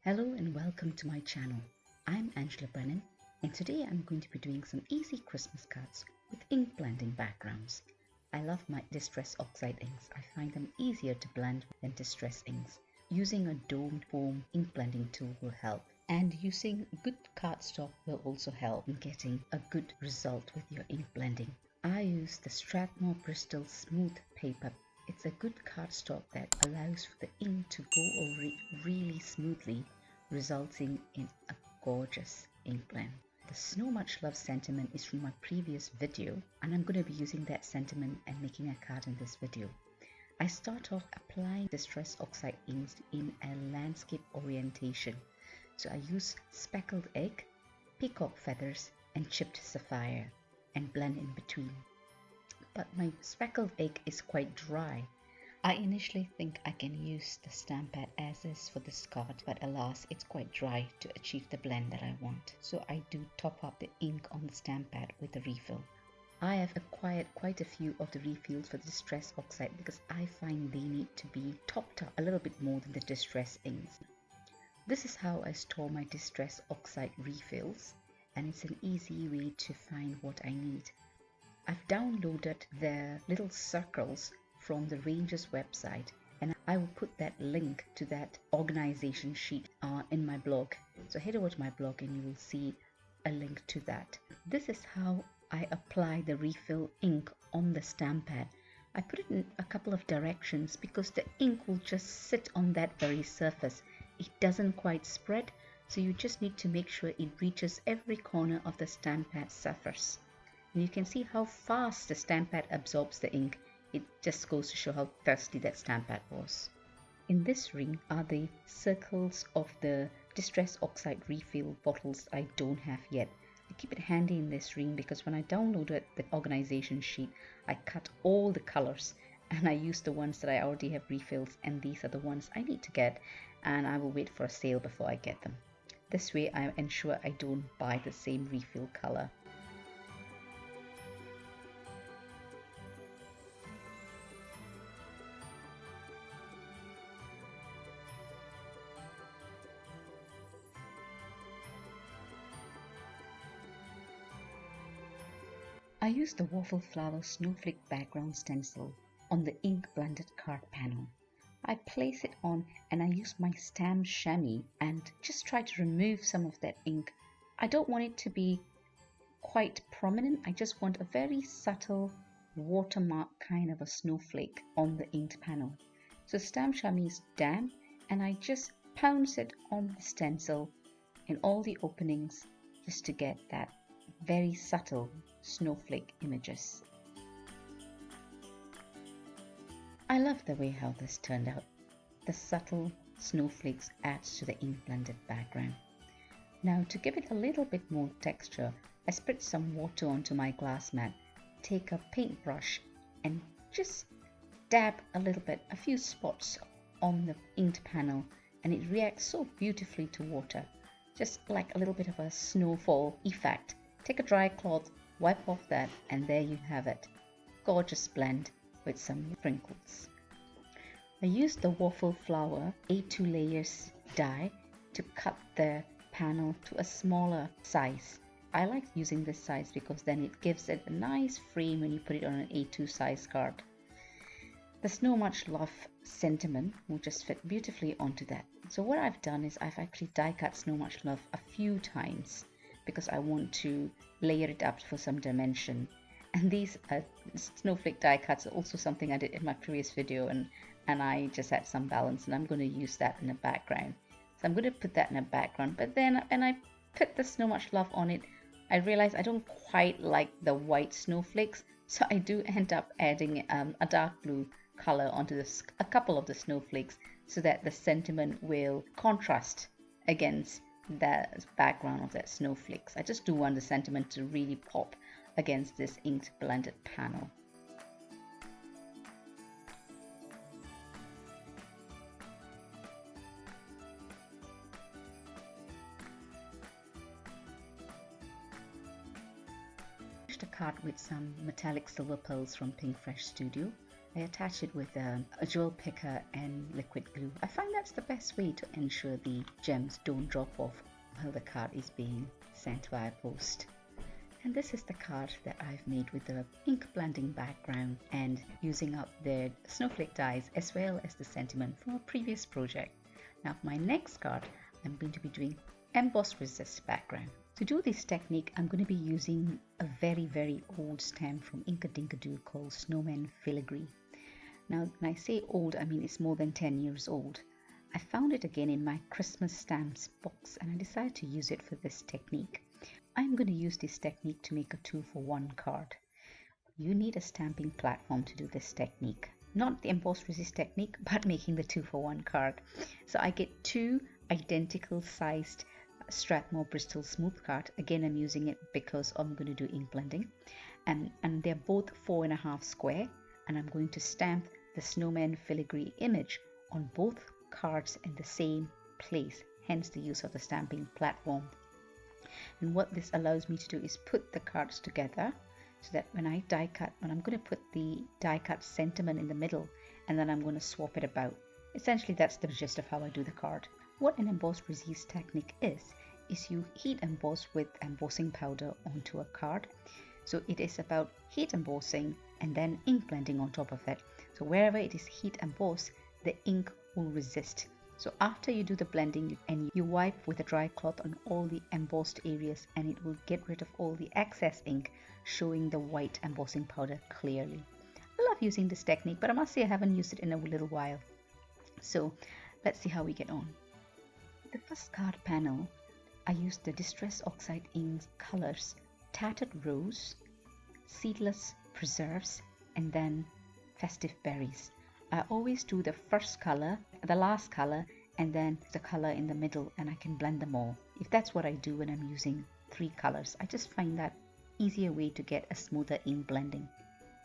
Hello and welcome to my channel. I'm Angela Brennan and today I'm going to be doing some easy Christmas cards with ink blending backgrounds. I love my Distress Oxide inks. I find them easier to blend than Distress inks. Using a domed foam ink blending tool will help, and using good cardstock will also help in getting a good result with your ink blending. I use the Strathmore Bristol Smooth paper. It's a good cardstock that allows for the ink to go over it really smoothly, resulting in a gorgeous ink blend. The Snow Much Love sentiment is from my previous video, and I'm going to be using that sentiment and making a card in this video. I start off applying Distress Oxide inks in a landscape orientation. So I use speckled egg, peacock feathers, and chipped sapphire, and blend in between. But my speckled egg is quite dry. I initially think I can use the stamp pad as is for this card, but alas, it's quite dry to achieve the blend that I want. So I do top up the ink on the stamp pad with a refill. I have acquired quite a few of the refills for the Distress Oxide because I find they need to be topped up a little bit more than the Distress inks. This is how I store my Distress Oxide refills, and it's an easy way to find what I need. I've downloaded the little circles from the Ranger's website, and I will put that link to that organization sheet in my blog. So head over to my blog and you will see a link to that. This is how I apply the refill ink on the stamp pad. I put it in a couple of directions because the ink will just sit on that very surface. It doesn't quite spread, so you just need to make sure it reaches every corner of the stamp pad surface. And you can see how fast the stamp pad absorbs the ink. It just goes to show how thirsty that stamp pad was. In this ring are the circles of the Distress Oxide refill bottles I don't have yet. I keep it handy in this ring because when I downloaded the organization sheet, I cut all the colors and I used the ones that I already have refills, and these are the ones I need to get, and I will wait for a sale before I get them. This way I ensure I don't buy the same refill color. I use the Waffle Flower Snowflake background stencil on the ink blended card panel. I place it on and I use my stamp chamois and just try to remove some of that ink. I don't want it to be quite prominent. I just want a very subtle watermark kind of a snowflake on the inked panel. So stamp chamois is damp and I just pounce it on the stencil in all the openings just to get that very subtle snowflake images. I love the way how this turned out. The subtle snowflakes adds to the ink blended background. Now to give it a little bit more texture, I spritz some water onto my glass mat, take a paintbrush and just dab a few spots on the inked panel, and it reacts so beautifully to water, just like a little bit of a snowfall effect. Take a dry cloth, wipe off that, and there you have it. Gorgeous blend with some sprinkles. I used the Waffle Flower A2 layers die to cut the panel to a smaller size. I like using this size because then it gives it a nice frame when you put it on an A2 size card. The Snow Much Love sentiment will just fit beautifully onto that. So what I've done is I've actually die cut Snow Much Love a few times because I want to layer it up for some dimension. And these snowflake die cuts are also something I did in my previous video, and I just had some balance, and I'm going to use that in the background. So I'm going to put that in the background, but then when I put the Snow Much Love on it, I realized I don't quite like the white snowflakes, so I do end up adding a dark blue color onto a couple of the snowflakes so that the sentiment will contrast against the background of that snowflakes. I just do want the sentiment to really pop against this inked blended panel. The card with some metallic silver pearls from Pink Fresh Studio. I attach it with a jewel picker and liquid glue. I find that's the best way to ensure the gems don't drop off while the card is being sent via post. And this is the card that I've made with the ink blending background and using up the snowflake dies as well as the sentiment from a previous project. Now for my next card, I'm going to be doing Emboss Resist background. To do this technique, I'm going to be using a very old stamp from Inkadinkadoo called Snowman Filigree. Now when I say old, I mean it's more than 10 years old. I found it again in my Christmas stamps box and I decided to use it for this technique. I'm going to use this technique to make a 2-for-1 card. You need a stamping platform to do this technique. Not the Emboss Resist technique, but making the 2-for-1 card. So I get 2 identical sized Strathmore Bristol smooth card. Again, I'm using it because I'm going to do ink blending. And they're both 4.5 square. And I'm going to stamp the Snowman Filigree image on both cards in the same place. Hence the use of the stamping platform. And what this allows me to do is put the cards together so that when I die cut, when I'm going to put the die cut sentiment in the middle and then I'm going to swap it about. Essentially that's the gist of how I do the card. What an embossed resist technique is you heat emboss with embossing powder onto a card. So it is about heat embossing and then ink blending on top of it. So wherever it is heat embossed, the ink will resist. So after you do the blending and you wipe with a dry cloth on all the embossed areas and it will get rid of all the excess ink, showing the white embossing powder clearly. I love using this technique, but I must say I haven't used it in a little while. So let's see how we get on. The first card panel, I used the Distress Oxide inks colors Tattered Rose, Seedless Preserves, and then Festive Berries. I always do the first color, the last color, and then the color in the middle, and I can blend them all. If that's what I do when I'm using 3 colors, I just find that easier way to get a smoother ink blending.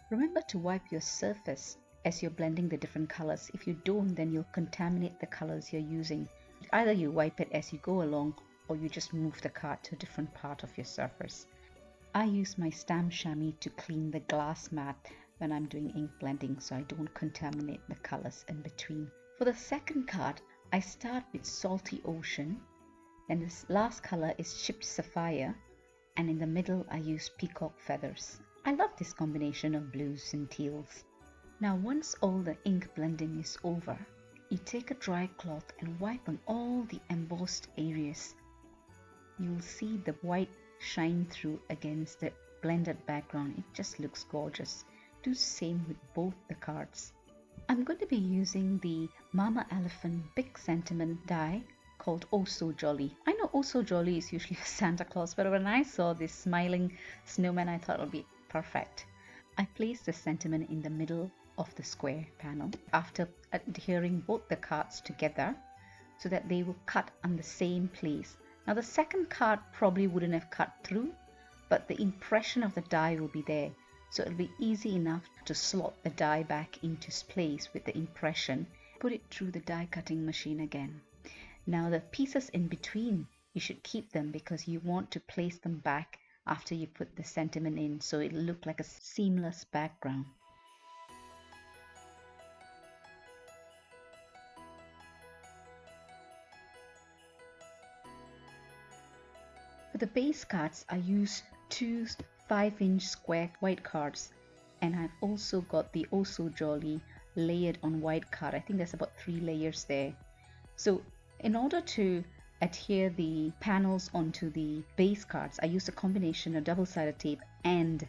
Remember to wipe your surface as you're blending the different colors. If you don't, then you'll contaminate the colors you're using. Either you wipe it as you go along or you just move the card to a different part of your surface. I use my stamp chamois to clean the glass mat when I'm doing ink blending so I don't contaminate the colors in between. For the second card, I start with Salty Ocean, and this last color is Chipped Sapphire, and in the middle I use Peacock Feathers. I love this combination of blues and teals. Now once all the ink blending is over, you take a dry cloth and wipe on all the embossed areas. You'll see the white shine through against the blended background. It just looks gorgeous. Do the same with both the cards. I'm going to be using the Mama Elephant Big Sentiment die called Oh So Jolly. I know Oh So Jolly is usually for Santa Claus, but when I saw this smiling snowman, I thought it would be perfect. I placed the sentiment in the middle of the square panel after adhering both the cards together so that they will cut on the same place. Now the second card probably wouldn't have cut through, but the impression of the die will be there. So it'll be easy enough to slot the die back into place with the impression. Put it through the die cutting machine again. Now the pieces in between, you should keep them because you want to place them back after you put the sentiment in so it'll look like a seamless background. For the base cards, I use 2 5-inch square white cards, and I've also got the Oh So Jolly layered on white card. I think there's about 3 layers there. So in order to adhere the panels onto the base cards, I used a combination of double-sided tape and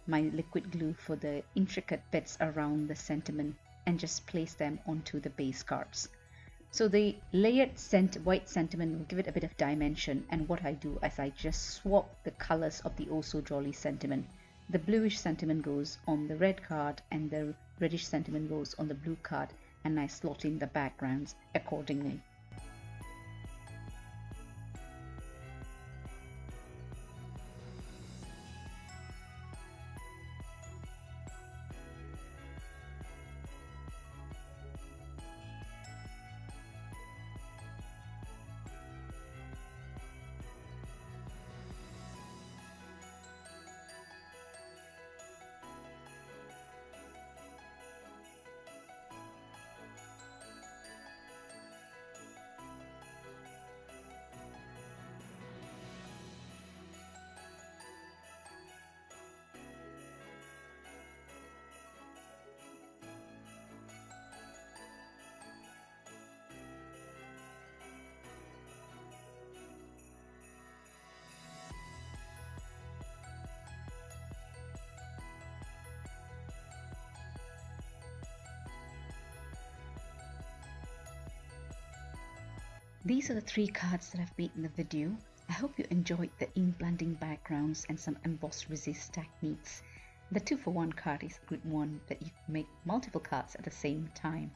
my liquid glue for the intricate bits around the sentiment and just place them onto the base cards. So the layered white sentiment will give it a bit of dimension, and what I do is I just swap the colors of the Oh So Jolly sentiment. The bluish sentiment goes on the red card and the reddish sentiment goes on the blue card, and I slot in the backgrounds accordingly. These are the 3 cards that I've made in the video. I hope you enjoyed the ink blending backgrounds and some embossed resist techniques. The 2-for-1 card is a good one that you can make multiple cards at the same time.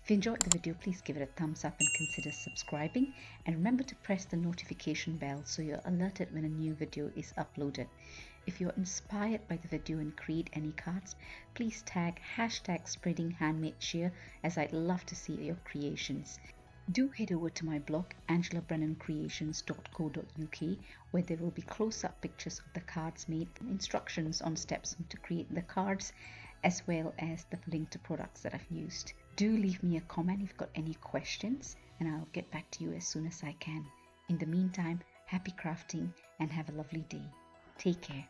If you enjoyed the video, please give it a thumbs up and consider subscribing, and remember to press the notification bell so you're alerted when a new video is uploaded. If you're inspired by the video and create any cards, please tag #spreadinghandmadecheer, as I'd love to see your creations. Do head over to my blog angelabrennanCreations.co.uk, where there will be close-up pictures of the cards made, instructions on steps to create the cards, as well as the link to products that I've used. Do leave me a comment if you've got any questions, and I'll get back to you as soon as I can. In the meantime, happy crafting and have a lovely day. Take care.